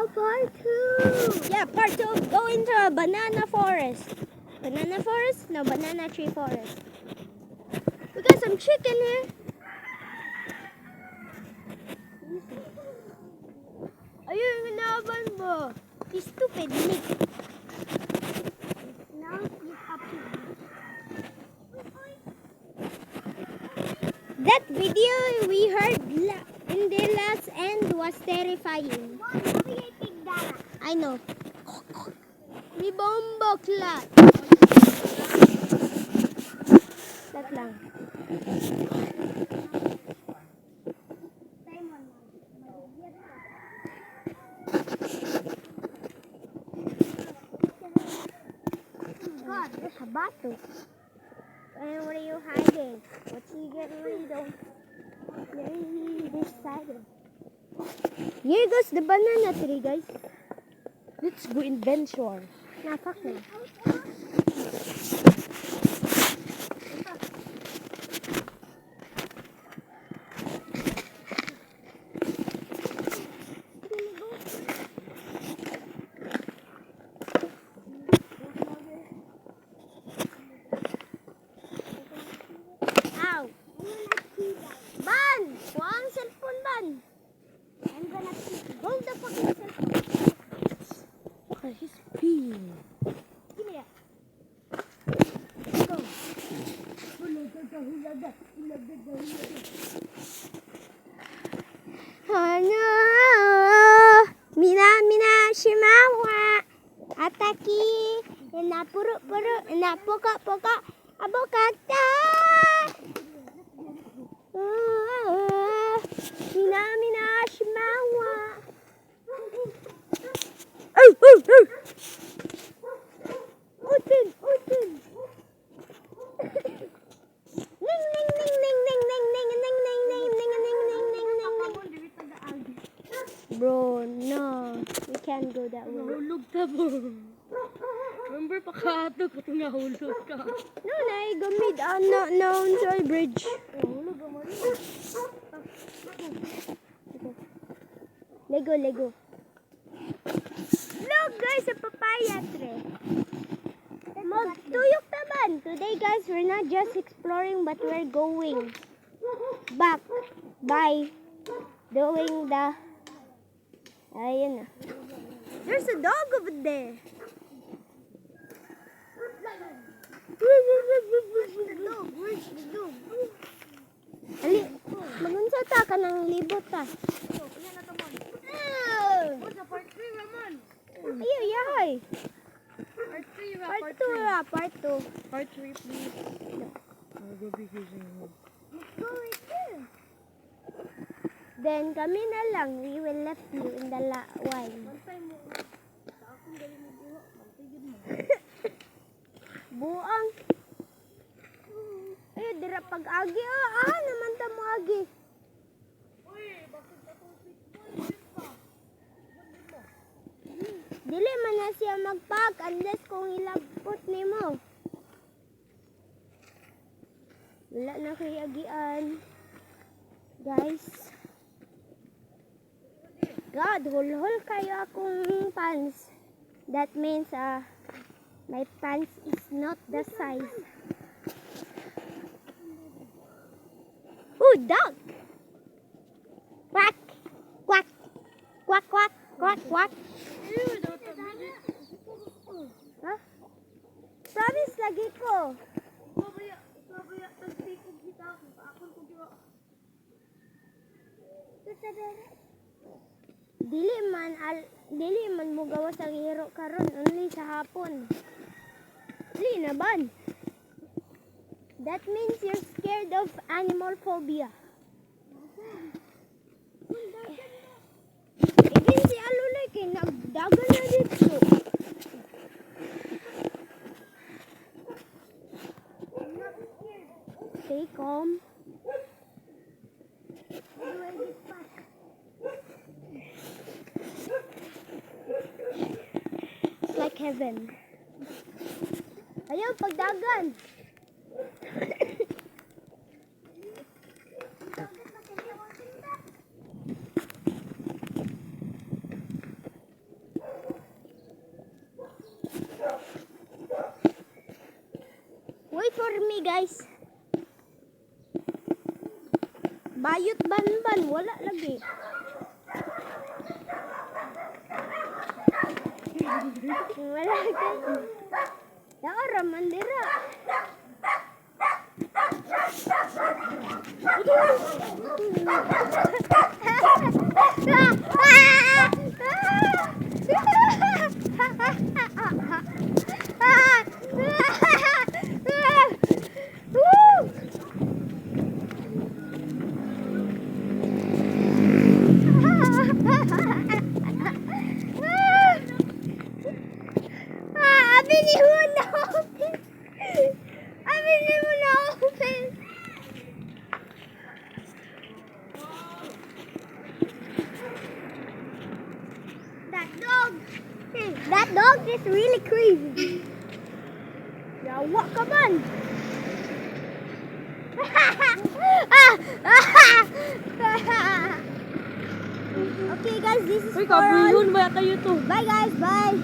Now part 2. Yeah, part 2. Go into a banana forest. Banana forest? No, banana tree forest. We got some chicken here. Ayun, ganaban mo. You stupid Nick. Now it's up to you. That video we heard in the last end was terrifying. I know. May bomba clat. That lang. God, there's a battle. And what are you hiding? What's he getting rid of? This side. Here goes the banana tree, guys. Let's go in Benshore. Nah, fuck no. Ow! Ban! Kuha ang cellphone, Ban! I'm gonna hold the fucking cellphone. Okay, he's peeing. Give me that. Go. Hana mina mina shimawa ataki na puru puru na poka poka abokata mina mina shimawa. Open, open. Ning ning ning ning ning ning ning ning ning ning ning ning ning ning ning. Bro, no, we can't go that way. Nahulog ka mo. Remember pa ka ito kung nahulog ka. No, na gamit unknown soy bridge. Nahulog ka mo rin. Lego, Lego. Look guys, a papaya tree. Magtuyok naman. Today guys, we're not just exploring but we're going back by doing the... Ayun na. There's a dog over there. Where's the dog? Where's the dog? Ali, magunsa ta ka ng libot ta. Sa part 3 naman. Ayaw, yahay. Part 3 ra, Part 2 ra, part 2. Part 3 please. I'll go be using it. Let's go right there. Then kami na lang, we will left you in the wine. Buang. Eh, dira pag-agi. Naman ta mo agi. Dili man na siya magpag unless kung ilabot ni mo. Wala na kay agian. Guys. God, hulhol kayo akong pants. That means my pants is not the size. Ooh, dog! Quack! Quack! Quack, quack! Quack, quack! Huh? Promise lagi ko. Dili man mo gawa sa hero karon only sa hapon. Dili na ban. That means you're scared of animal phobia. Again si Alulay kay nagdagan na dito. Stay calm. It's like heaven. Ayaw, pagdagan. Okay guys. Bayot banban, wala lagi. Wala lagi. Dako raman dira. Abi ni Huna open. Abi ni Huna open. That dog is really crazy. Yawa ka man. Okay guys, this is Uy, for all. kabulon ba tayo to? Bye guys, bye.